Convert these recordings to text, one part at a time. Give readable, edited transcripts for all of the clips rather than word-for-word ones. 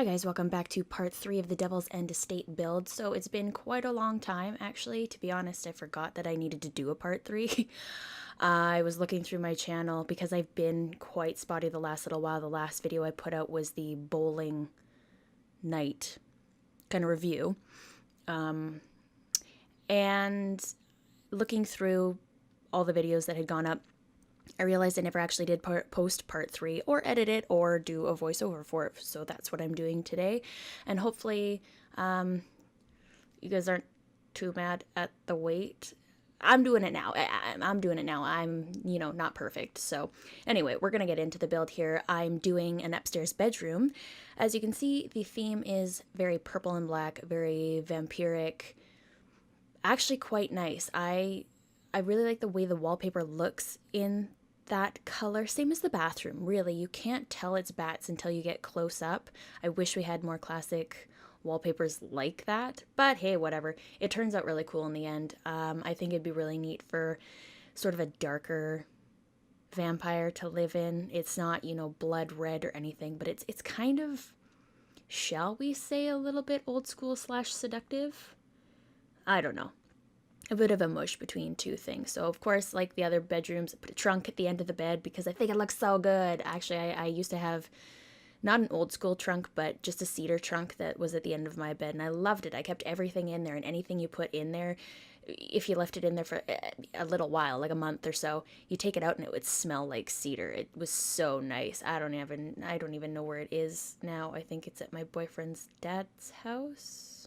Hi guys, welcome back to part 3 of the Devil's End estate build. So it's been quite a long time actually. To be honest, I forgot that I needed to do a part 3. I was looking through my channel because I've been quite spotty the last little while. The last video I put out was the bowling night kind of review. And looking through all the videos that had gone up, I realized I never actually did post part 3 or edit it or do a voiceover for it. So that's what I'm doing today. And hopefully you guys aren't too mad at the wait. I'm doing it now. I'm doing it now. I'm, not perfect. So anyway, we're going to get into the build here. I'm doing an upstairs bedroom. As you can see, the theme is very purple and black, very vampiric. Actually quite nice. I really like the way the wallpaper looks in that color. Same as the bathroom, really. You can't tell it's bats until you get close up. I wish we had more classic wallpapers like that, but hey, whatever. It turns out really cool in the end. I think it'd be really neat for sort of a darker vampire to live in. It's not, blood red or anything, but it's kind of, shall we say, a little bit old school / seductive. I don't know. A bit of a mush between two things. So of course, like the other bedrooms, I put a trunk at the end of the bed because I think it looks so good. Actually, I used to have not an old school trunk, but just a cedar trunk that was at the end of my bed, and I loved it. I kept everything in there, and anything you put in there, if you left it in there for a little while, like a month or so, you take it out and it would smell like cedar. It was so nice. I don't even know where it is now. I think it's at my boyfriend's dad's house.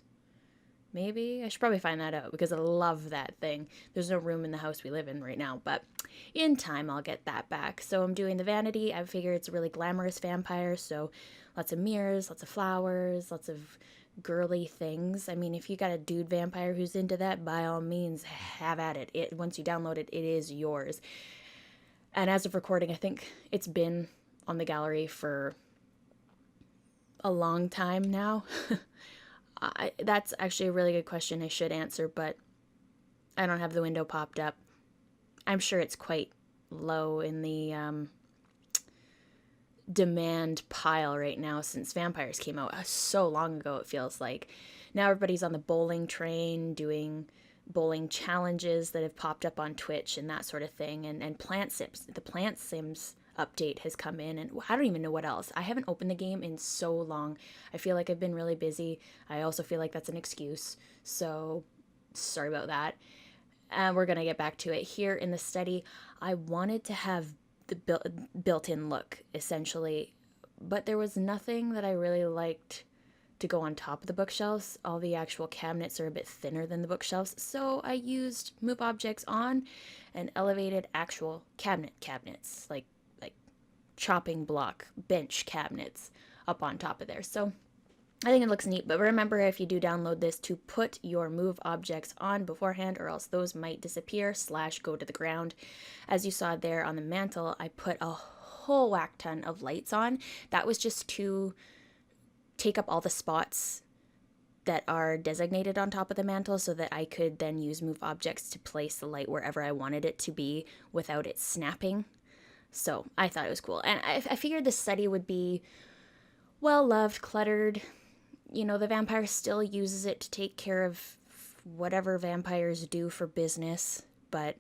Maybe I should probably find that out because I love that thing. There's no room in the house we live in right now, but in time I'll get that back. So I'm doing the vanity. I figure it's a really glamorous vampire, so lots of mirrors, lots of flowers, lots of girly things. I mean, if you got a dude vampire who's into that, by all means, have at it. Once you download it, it is yours. And as of recording, I think it's been on the gallery for a long time now. That's actually a really good question I should answer, but I don't have the window popped up. I'm sure it's quite low in the demand pile right now since Vampires came out so long ago, it feels like. Now everybody's on the bowling train, doing bowling challenges that have popped up on Twitch and that sort of thing, and Plant Sims. The Plant Sims update has come in, and I don't even know what else. I haven't opened the game in so long. I feel like I've been really busy. I also feel like that's an excuse, so sorry about that. And we're gonna get back to it. Here in the study, I wanted to have the built-in look essentially, but there was nothing that I really liked to go on top of the bookshelves. All the actual cabinets are a bit thinner than the bookshelves, so I used move objects on and elevated actual cabinets, like chopping block bench cabinets up on top of there. So I think it looks neat, but remember, if you do download this, to put your move objects on beforehand, or else those might disappear / go to the ground. As you saw there on the mantle, I put a whole whack ton of lights on. That was just to take up all the spots that are designated on top of the mantle so that I could then use move objects to place the light wherever I wanted it to be without it snapping. So I thought it was cool. And I figured the study would be well-loved, cluttered. The vampire still uses it to take care of whatever vampires do for business, but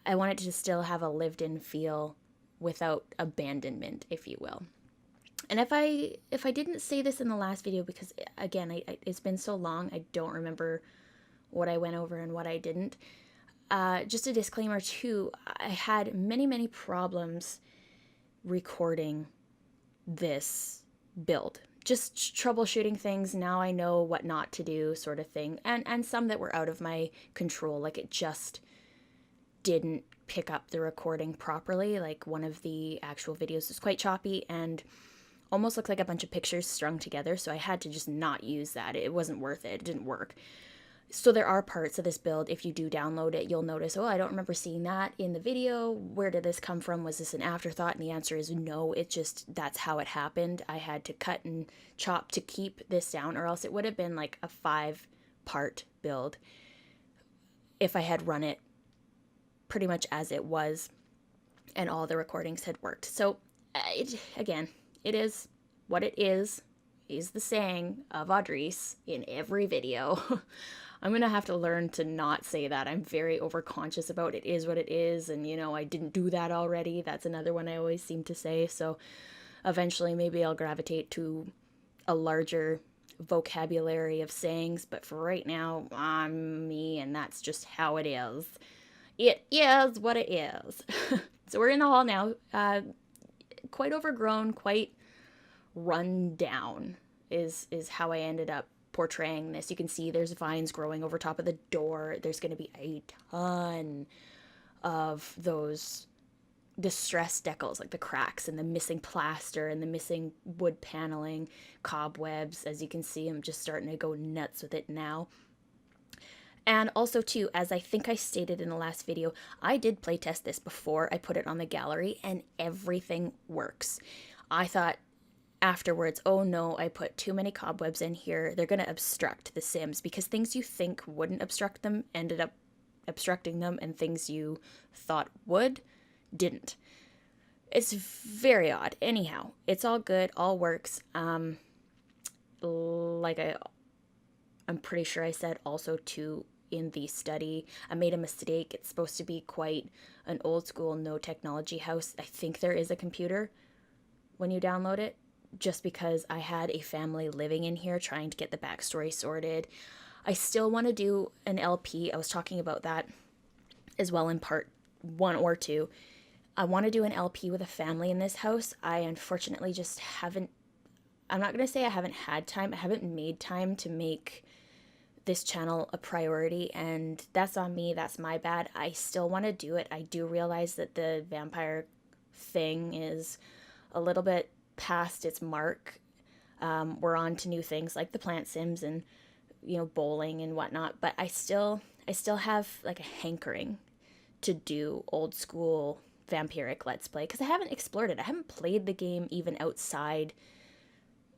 I wanted to still have a lived-in feel without abandonment, if you will. And if I didn't say this in the last video, because again, it's been so long, I don't remember what I went over and what I didn't. Just a disclaimer too, I had many problems recording this build. Just troubleshooting things. Now I know what not to do, sort of thing. And some that were out of my control, like it just didn't pick up the recording properly. Like one of the actual videos was quite choppy and almost looked like a bunch of pictures strung together, so I had to just not use that. It wasn't worth it. It didn't work. So there are parts of this build, if you do download it, you'll notice, oh, I don't remember seeing that in the video. Where did this come from? Was this an afterthought? And the answer is no. It just, that's how it happened. I had to cut and chop to keep this down, or else it would have been like a 5-part build if I had run it pretty much as it was and all the recordings had worked. So again, it is what it is. is the saying of Audryce in every video. I'm going to have to learn to not say that. I'm very overconscious about it is what it is. And, I didn't do that already. That's another one I always seem to say. So eventually maybe I'll gravitate to a larger vocabulary of sayings. But for right now, I'm me, and that's just how it is. It is what it is. So we're in the hall now. Quite overgrown, quite run down is how I ended up portraying this. You can see there's vines growing over top of the door. There's going to be a ton of those distressed decals, like the cracks and the missing plaster and the missing wood paneling, cobwebs. As you can see, I'm just starting to go nuts with it now. And also too, as I think I stated in the last video, I did playtest this before I put it on the gallery, and everything works. I thought afterwards, oh no, I put too many cobwebs in here. They're going to obstruct the Sims, because things you think wouldn't obstruct them ended up obstructing them, and things you thought would didn't. It's very odd. Anyhow, it's all good, all works. I'm pretty sure I said also too in the study, I made a mistake. It's supposed to be quite an old school, no technology house. I think there is a computer when you download it, just because I had a family living in here trying to get the backstory sorted. I still want to do an LP. I was talking about that as well in part 1 or 2. I want to do an LP with a family in this house. I unfortunately just haven't, I'm not going to say I haven't had time. I haven't made time to make this channel a priority, and that's on me. That's my bad. I still want to do it. I do realize that the vampire thing is a little bit past its mark. We're on to new things like the plant sims and bowling and whatnot, but I still have like a hankering to do old school vampiric let's play, because I haven't explored it. I haven't played the game even outside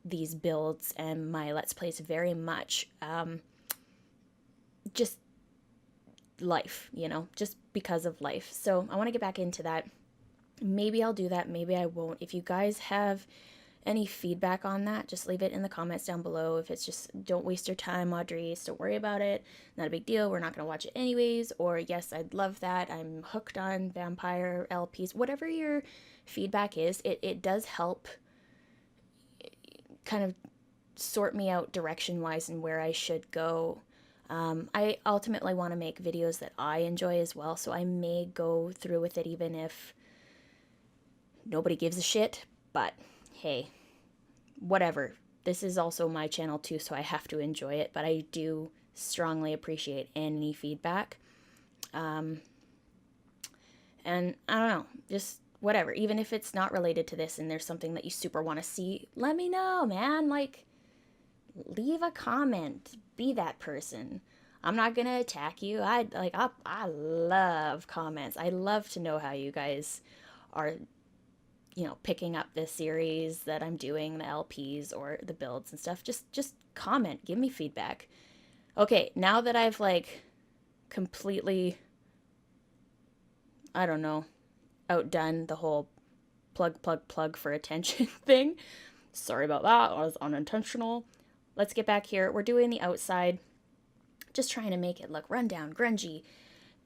these builds and my let's plays very much. Just life, just because of life. So I want to get back into that. Maybe I'll do that, maybe I won't. If you guys have any feedback on that, just leave it in the comments down below. If it's just, don't waste your time, Audryce, don't worry about it, not a big deal, we're not going to watch it anyways, or yes, I'd love that, I'm hooked on vampire LPs, whatever your feedback is, it does help kind of sort me out direction-wise and where I should go. I ultimately want to make videos that I enjoy as well, so I may go through with it even if nobody gives a shit, but hey, whatever. This is also my channel too, so I have to enjoy it, but I do strongly appreciate any feedback. And I don't know, just whatever. Even if it's not related to this and there's something that you super want to see, let me know, man. Like, leave a comment. Be that person. I'm not gonna attack you. I love comments. I love to know how you guys are picking up this series that I'm doing, the LPs or the builds and stuff. Just comment, give me feedback. Okay, now that I've completely, I don't know, outdone the whole plug for attention thing. Sorry about that, it was unintentional. Let's get back here. We're doing the outside, just trying to make it look rundown, grungy.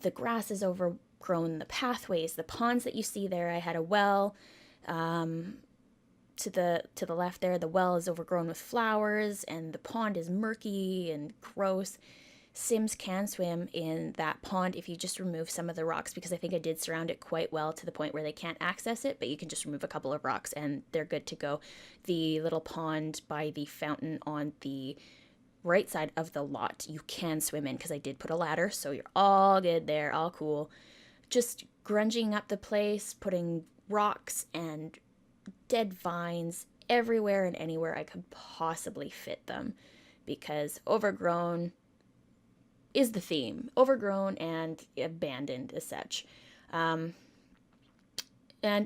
The grass is overgrown, the pathways, the ponds that you see there. I had a well. To the left there, the well is overgrown with flowers, and the pond is murky and gross. Sims can swim in that pond if you just remove some of the rocks, because I think I did surround it quite well to the point where they can't access it, but you can just remove a couple of rocks and they're good to go. The little pond by the fountain on the right side of the lot, you can swim in, because I did put a ladder, so you're all good there, all cool. Just grunging up the place, putting rocks and dead vines everywhere and anywhere I could possibly fit them, because overgrown is the theme. Overgrown and abandoned as such. And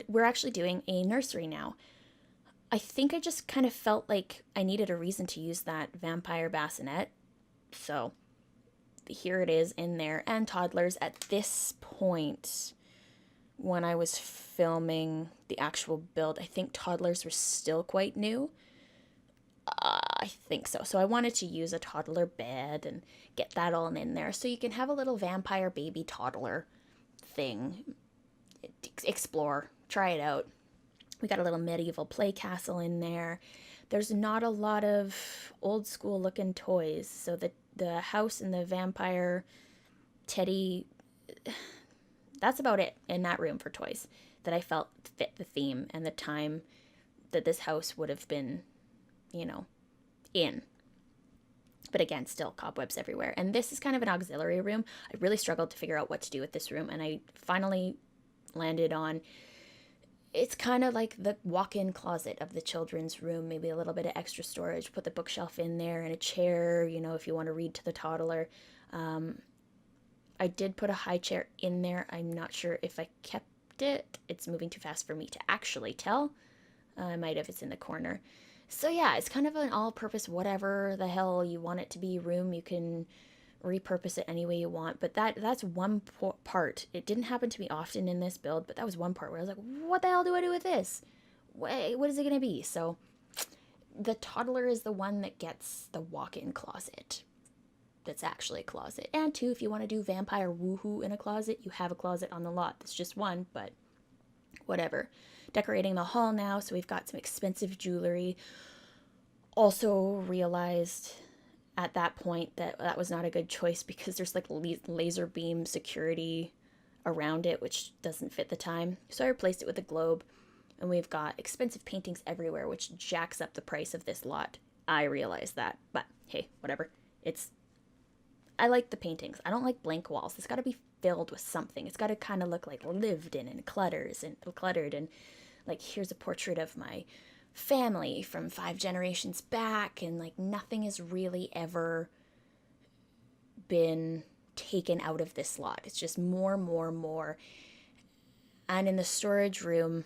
we're actually doing a nursery now. I think I just kind of felt like I needed a reason to use that vampire bassinet. So here it is in there. And toddlers. At this point, when I was filming the actual build, I think toddlers were still quite new. I think so. So I wanted to use a toddler bed and get that all in there. So you can have a little vampire baby toddler thing. Explore, try it out. We got a little medieval play castle in there. There's not a lot of old school looking toys. So the house and the vampire teddy, that's about it in that room for toys that I felt fit the theme and the time that this house would have been, in. But again, still cobwebs everywhere. And this is kind of an auxiliary room. I really struggled to figure out what to do with this room, and I finally landed on, it's kind of like the walk-in closet of the children's room, maybe a little bit of extra storage, put the bookshelf in there and a chair, if you want to read to the toddler. I did put a high chair in there. I'm not sure if I kept it. It's moving too fast for me to actually tell. I might if it's in the corner. So yeah, it's kind of an all-purpose whatever the hell you want it to be room. You can repurpose it any way you want. But that's one part. It didn't happen to me often in this build, but that was one part where I was like, what the hell do I do with this? What is it going to be? So the toddler is the one that gets the walk-in closet. That's actually a closet. And two, if you want to do vampire woohoo in a closet, you have a closet on the lot. That's just one, but whatever. Decorating the hall now, so we've got some expensive jewelry. Also realized at that point that was not a good choice because there's like laser beam security around it, which doesn't fit the time. So I replaced it with a globe, and we've got expensive paintings everywhere, which jacks up the price of this lot. I realize that, but hey, whatever. I like the paintings. I don't like blank walls. It's got to be filled with something. It's got to kind of look like lived in and cluttered and like, here's a portrait of my family from 5 generations back, and like nothing has really ever been taken out of this lot. It's just more. And in the storage room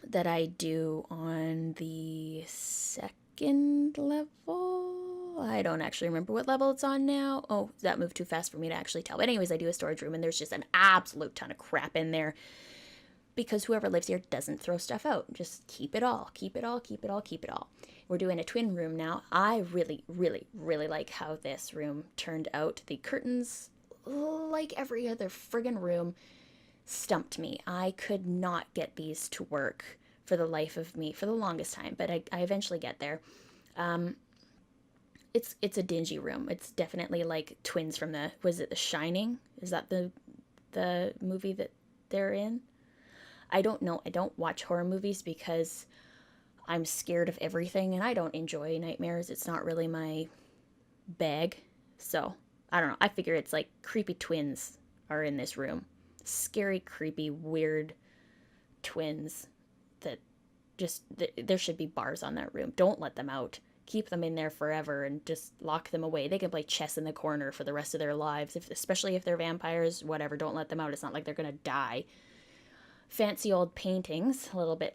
that I do on the 2nd level, I don't actually remember what level it's on now. Oh, that moved too fast for me to actually tell. But anyways, I do a storage room, and there's just an absolute ton of crap in there because whoever lives here doesn't throw stuff out. Just keep it all. We're doing a twin room now. I really like how this room turned out. The curtains, like every other friggin' room, stumped me. I could not get these to work for the life of me for the longest time, but I eventually get there. It's a dingy room. It's definitely like twins from was it The Shining? Is that the movie that they're in? I don't know. I don't watch horror movies because I'm scared of everything, and I don't enjoy nightmares. It's not really my bag. So, I don't know. I figure it's like creepy twins are in this room. Scary, creepy, weird twins that just, there should be bars on that room. Don't let them out. Keep them in there forever and just lock them away. They can play chess in the corner for the rest of their lives, especially if they're vampires, whatever. Don't let them out. It's not like they're going to die. Fancy old paintings, a little bit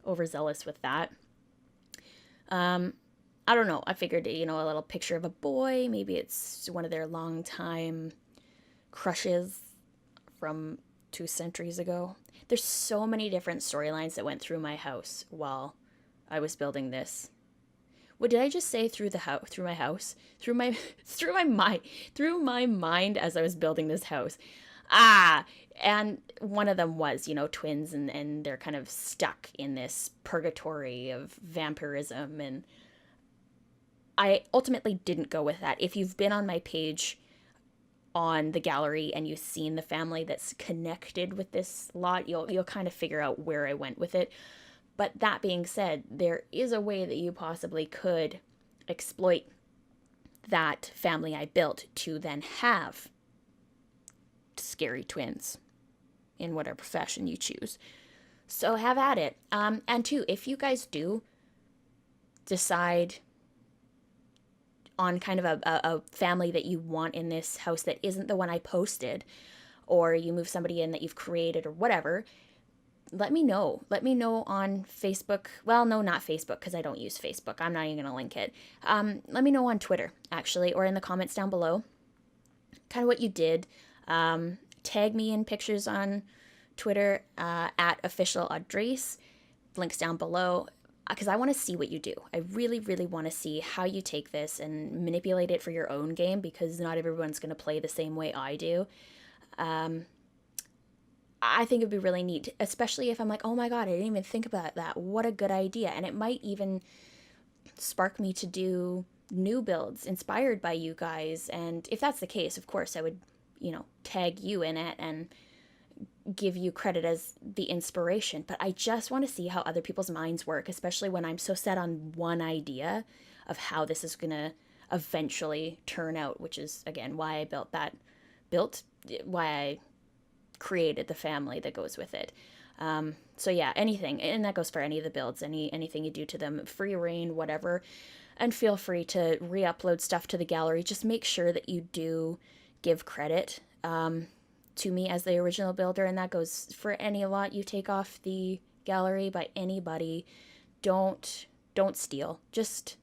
overzealous with that. I don't know. I figured, a little picture of a boy. Maybe it's one of their longtime crushes from 2 centuries ago. There's so many different storylines that went through my house while I was building this. What did I just say? Through my house, through my mind as I was building this house. And one of them was, twins, and they're kind of stuck in this purgatory of vampirism, and I ultimately didn't go with that. If you've been on my page on the gallery and you've seen the family that's connected with this lot, you'll kind of figure out where I went with it. But that being said, there is a way that you possibly could exploit that family I built to then have scary twins in whatever fashion you choose. So have at it. And two, if you guys do decide on kind of a family that you want in this house that isn't the one I posted, or you move somebody in that you've created or whatever, let me know. Let me know on Facebook. Well, no, not Facebook, because I don't use Facebook. I'm not even going to link it. Let me know on Twitter, actually, or in the comments down below. Kind of what you did. Tag me in pictures on Twitter at official Audryce. Links down below. because I want to see what you do. I really, really want to see how you take this and manipulate it for your own game, because not everyone's going to play the same way I do. I think it'd be really neat, especially if I'm like, oh my God, I didn't even think about that. What a good idea. And it might even spark me to do new builds inspired by you guys. And if that's the case, of course, I would, tag you in it and give you credit as the inspiration. But I just want to see how other people's minds work, especially when I'm so set on one idea of how this is going to eventually turn out, which is, again, why I why I created the family that goes with it. So yeah, anything, and that goes for any of the builds, anything you do to them, free reign, whatever, and feel free to re-upload stuff to the gallery. Just make sure that you do give credit to me as the original builder, and that goes for any lot you take off the gallery by anybody. Don't steal. Just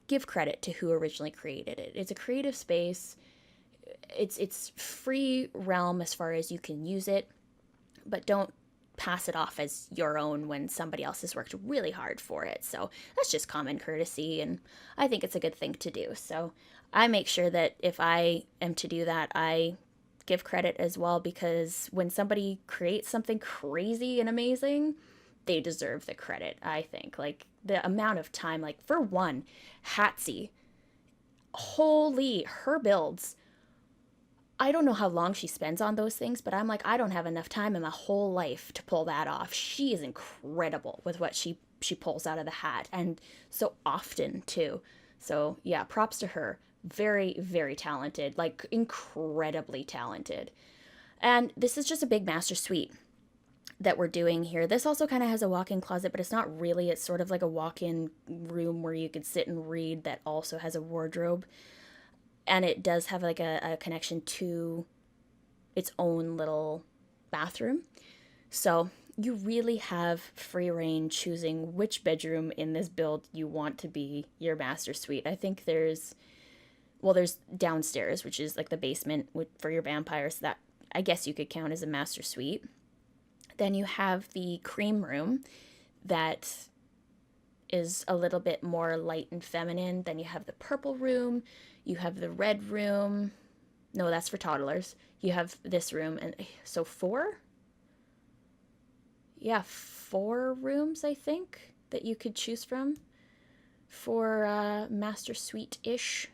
give credit to who originally created it. It's a creative space. It's free realm as far as you can use it, but don't pass it off as your own when somebody else has worked really hard for it. So that's just common courtesy, and I think it's a good thing to do. So I make sure that if I am to do that, I give credit as well, because when somebody creates something crazy and amazing, they deserve the credit, I think. Like, the amount of time, like, for one, Hatsy, holy, her builds, I don't know how long she spends on those things, but I'm like, I don't have enough time in my whole life to pull that off. She is incredible with what she pulls out of the hat, and so often too. So yeah, props to her. Very, very talented, like incredibly talented. And this is just a big master suite that we're doing here. This also kind of has a walk-in closet, but it's not really. It's sort of like a walk-in room where you could sit and read that also has a wardrobe. And it does have like a connection to its own little bathroom. So you really have free reign choosing which bedroom in this build you want to be your master suite. I think there's downstairs, which is like the basement for your vampires. That I guess you could count as a master suite. Then you have the cream room that is a little bit more light and feminine. Then you have the purple room. You have the red room. No, that's for toddlers. You have this room. And so 4? Yeah, 4 rooms, I think, that you could choose from for master suite-ish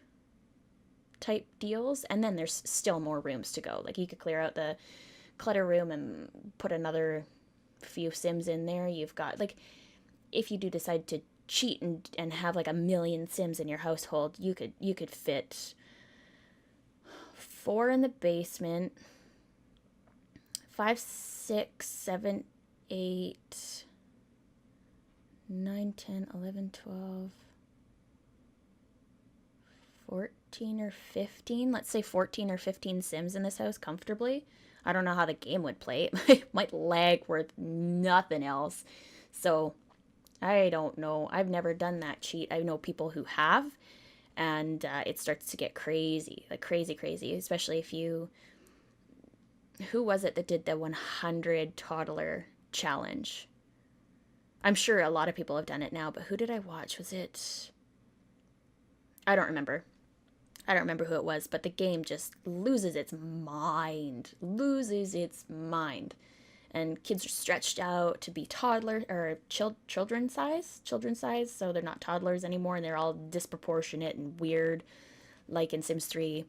type deals. And then there's still more rooms to go. Like, you could clear out the clutter room and put another few Sims in there. You've got, like, if you do decide to cheat and have like a million Sims in your household, you could fit 4 in the basement, 5, 6, 7, 8, 9, 10, 11, 12, 14 or 15. Let's say 14 or 15 Sims in this house comfortably. I don't know how the game would play. It might lag worth nothing else. So I don't know. I've never done that cheat. I know people who have, and it starts to get crazy, like crazy, crazy, especially if you... Who was it that did the 100 toddler challenge? I'm sure a lot of people have done it now, but who did I watch? Was it... I don't remember. I don't remember who it was, but the game just loses its mind. And kids are stretched out to be toddler or children size, so they're not toddlers anymore, and they're all disproportionate and weird, like in Sims 3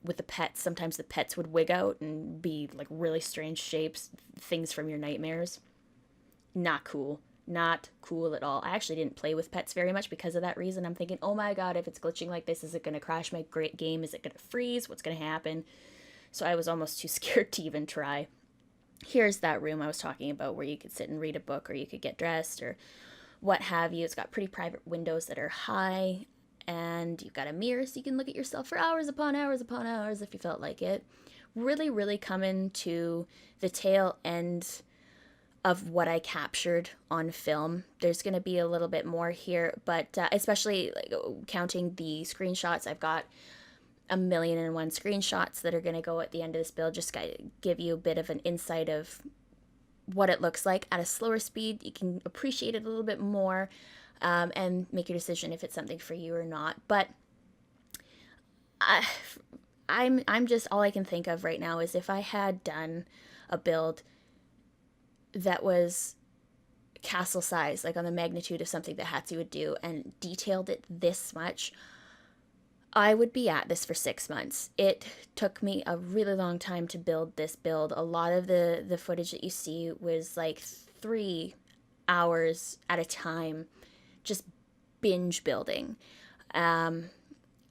with the pets. Sometimes the pets would wig out and be like really strange shapes, things from your nightmares. Not cool. Not cool at all. I actually didn't play with pets very much because of that reason. I'm thinking, oh my god, if it's glitching like this, is it going to crash my great game? Is it going to freeze? What's going to happen? So I was almost too scared to even try. Here's that room I was talking about where you could sit and read a book, or you could get dressed, or what have you. It's got pretty private windows that are high, and you've got a mirror so you can look at yourself for hours upon hours upon hours if you felt like it. Really, really coming to the tail end of what I captured on film. There's going to be a little bit more here, but especially like, counting the screenshots, I've got 1,000,001 screenshots that are going to go at the end of this build, just to give you a bit of an insight of what it looks like at a slower speed. You can appreciate it a little bit more, and make your decision if it's something for you or not. But I'm just, all I can think of right now is if I had done a build that was castle size, like on the magnitude of something that Hatsi would do, and detailed it this much, I would be at this for 6 months. It took me a really long time to build this build. A lot of the footage that you see was like 3 hours at a time, just binge building. And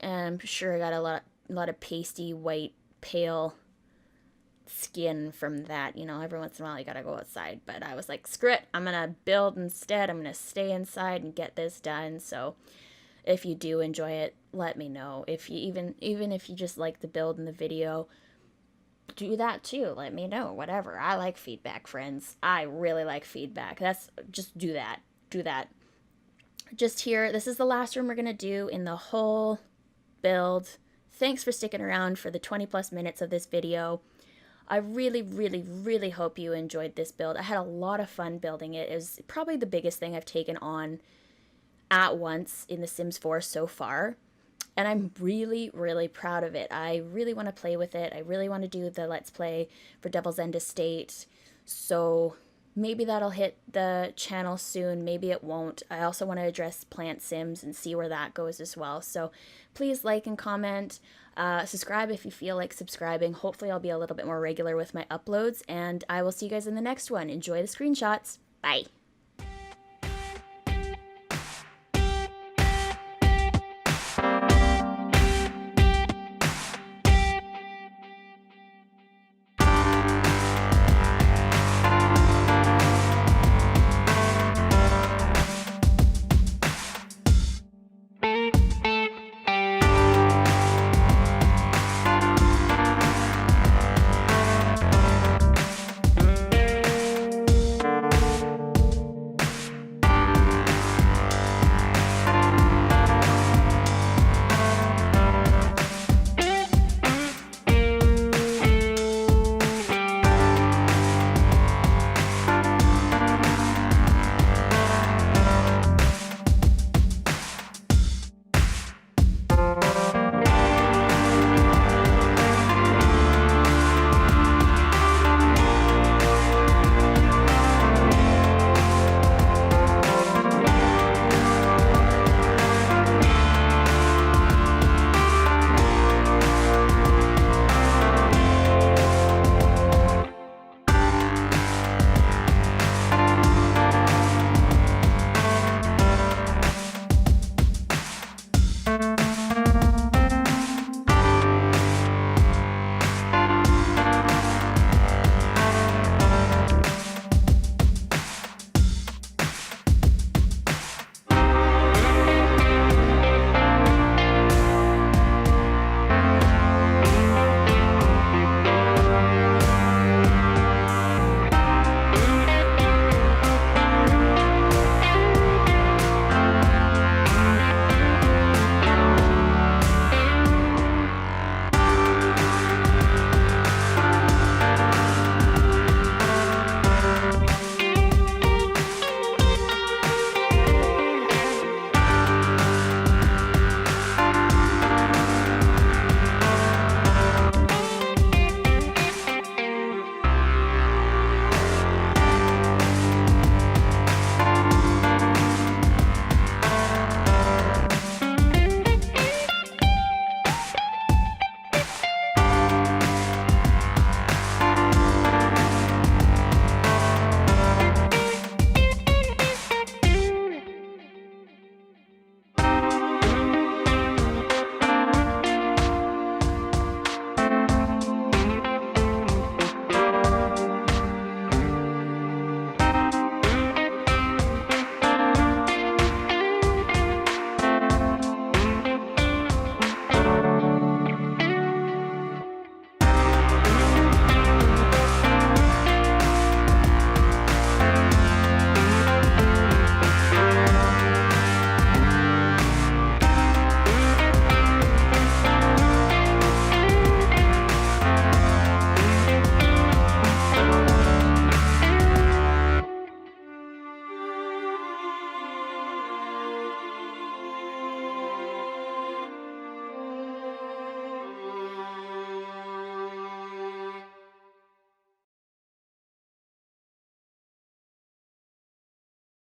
I'm sure I got a lot of pasty, white, pale skin from that. You know, every once in a while you gotta go outside. But I was like, screw it, I'm gonna build instead. I'm gonna stay inside and get this done. So if you do enjoy it, let me know. If you even if you just like the build and the video, do that too. Let me know. Whatever. I like feedback, friends. I really like feedback. That's just do that. Do that. Just here, this is the last room we're gonna do in the whole build. Thanks for sticking around for the 20 plus minutes of this video. I really, really, really hope you enjoyed this build. I had a lot of fun building it. It was probably the biggest thing I've taken on at once in The Sims 4 so far. And I'm really, really proud of it. I really want to play with it. I really want to do the Let's Play for Devil's End Estate. So maybe that'll hit the channel soon. Maybe it won't. I also want to address Plant Sims and see where that goes as well. So please like and comment. Subscribe if you feel like subscribing. Hopefully I'll be a little bit more regular with my uploads. And I will see you guys in the next one. Enjoy the screenshots. Bye.